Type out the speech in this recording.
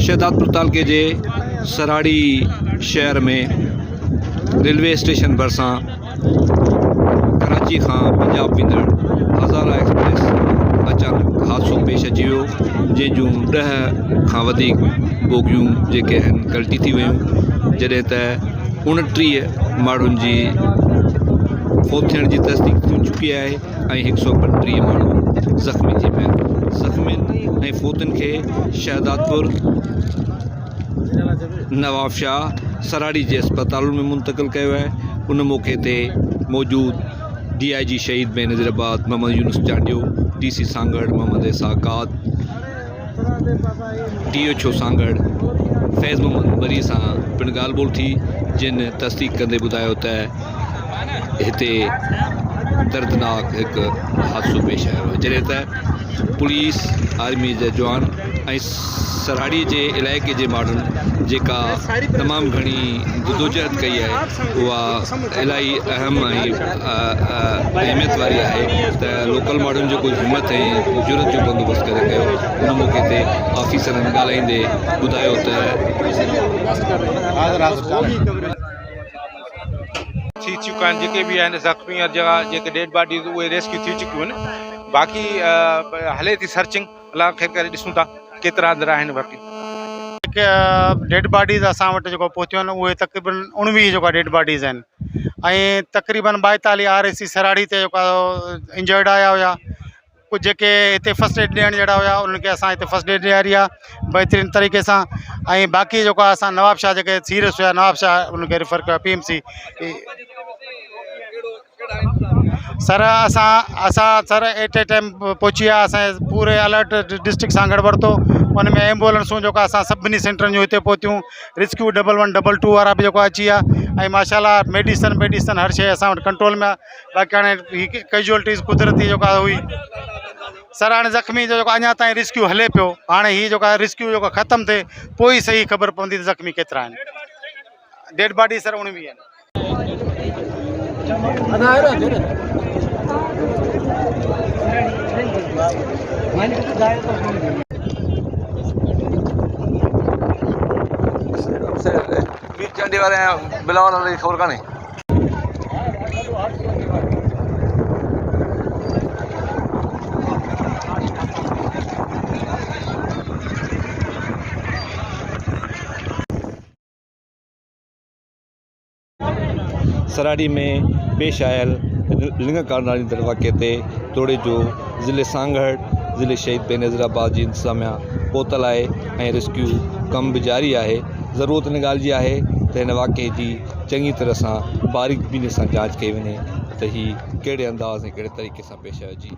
शहदादपुर तालुके जे सराड़ी शहर में रेलवे स्टेशन भरिसां कराची खां पंजाब वेंदड़ हज़ारा एक्सप्रेस अचानक हादसो पेश अची वियो, जंहिंजूं 10 खां वधीक बोगियूं जेके आहिनि गलती थी वियूं, जॾहिं त 29 माण्हुनि जी फौत थियण जी तस्दीक थी चुकी आहे ऐं 135 माण्हू ज़ख़्मी थी पिया आहिनि। ज़ख़्मियुनि ऐं फौतुनि खे शहदादपुर, नवाब शाह, सराड़ी जे अस्पतालुनि में मुंतक़िल कयो आहे। उन मौक़े ते मौजूद DIG शहीद बेनज़ीराबाद मोहम्मद यूनुस चांडियो, DC सांगड़ मोहम्मद इसाक़ात, DHO सांगड़ फैज़ मोहम्मद वरी सां पिणु ॻाल्हि ॿोल थी, जिन तस्दीक कंदे ॿुधायो त हिते दर्दनाक हिकु हादसो पेश आयो आहे, जॾहिं त पुलिस, आर्मी जा जवान ऐं सराड़ी जे इलाइक़े जे माण्हुनि जेका तमामु घणी जदोजहद कई आहे, उहा इलाही अहम ऐं अहमियत वारी आहे त लोकल माण्हुनि जो कुझु हिमत ऐं जुरत जो बंदोबस्तु करे कयो। उन मौक़े ते ऑफिसरनि ॻाल्हाईंदे ॿुधायो त थी चुका आहिनि, जेके बि आहिनि ज़ख़्मी जा जेके डेड बॉडीज़ उहे रेस्क्यू थी चुकियूं आहिनि। बाक़ी हले थी सर्चिंग, अलाह खे करे ॾिसूं था केतिरा अंदरि आहिनि। बाक़ी जेके डेड बॉडीज़ असां वटि जेको पहुतियूं आहिनि उहे तक़रीबन 19 जेका डेड बॉडीज़ आहिनि ऐं तक़रीबन 42 RAC सराड़ी ते जेका इंजर्ड आया हुया। कुझु जेके हिते फस्ट एड ॾियण जहिड़ा हुया उन्हनि खे असां हिते फस्ट एड ॾियारी आहे बहितरीनु तरीक़े सां, ऐं बाक़ी जेको असां नवाब शाह जेके सीरियस हुया नवाब शाह उनखे रिफ़र कयो PMC। सर असां सर एट ए टाइम पहुची विया, असांजे पूरे अलर्ट डिस्ट्रिक्ट सांगड़ वरितो, उन में एम्बुलेंसूं जेको असां सभिनी सेंटरनि जूं हिते पहुतियूं, रेस्क्यू 1112 वारा बि जेको अची विया, ऐं माशाल्लाह मेडिसन हर शइ असां वटि कंट्रोल में आहे। बाक़ी हाणे ही कैजुअलिटीज़ कुदरती जेका हुई सर, हाणे ज़ख़्मी जो जेको अञा ताईं रेस्क्यू हले पियो, हाणे हीअ जेका रेस्क्यू जेको ख़तमु थिए पोइ ई सही ख़बर पवंदी त ज़ख़्मी केतिरा आहिनि। डेड बॉडी सर 19 आहिनि। चंडी वाले बिलावल वाले खबर कान्हे। सराड़ी में पेश आयल लिंगकार नाली वाक़े ते तोड़े जो ज़िले सांगड़, ज़िले शहीद बेनज़ीराबाद जी इंतज़ामिया पहुतल आहे ऐं रेस्क्यू कम बि जारी आहे। ज़रूरत इन ॻाल्हि जी आहे त हिन वाक़े जी चङी तरह सां बारीक़ बीनी सां जांच कई वञे त ही कहिड़े अंदाज़ ऐं कहिड़े तरीक़े सां पेश आयो। जी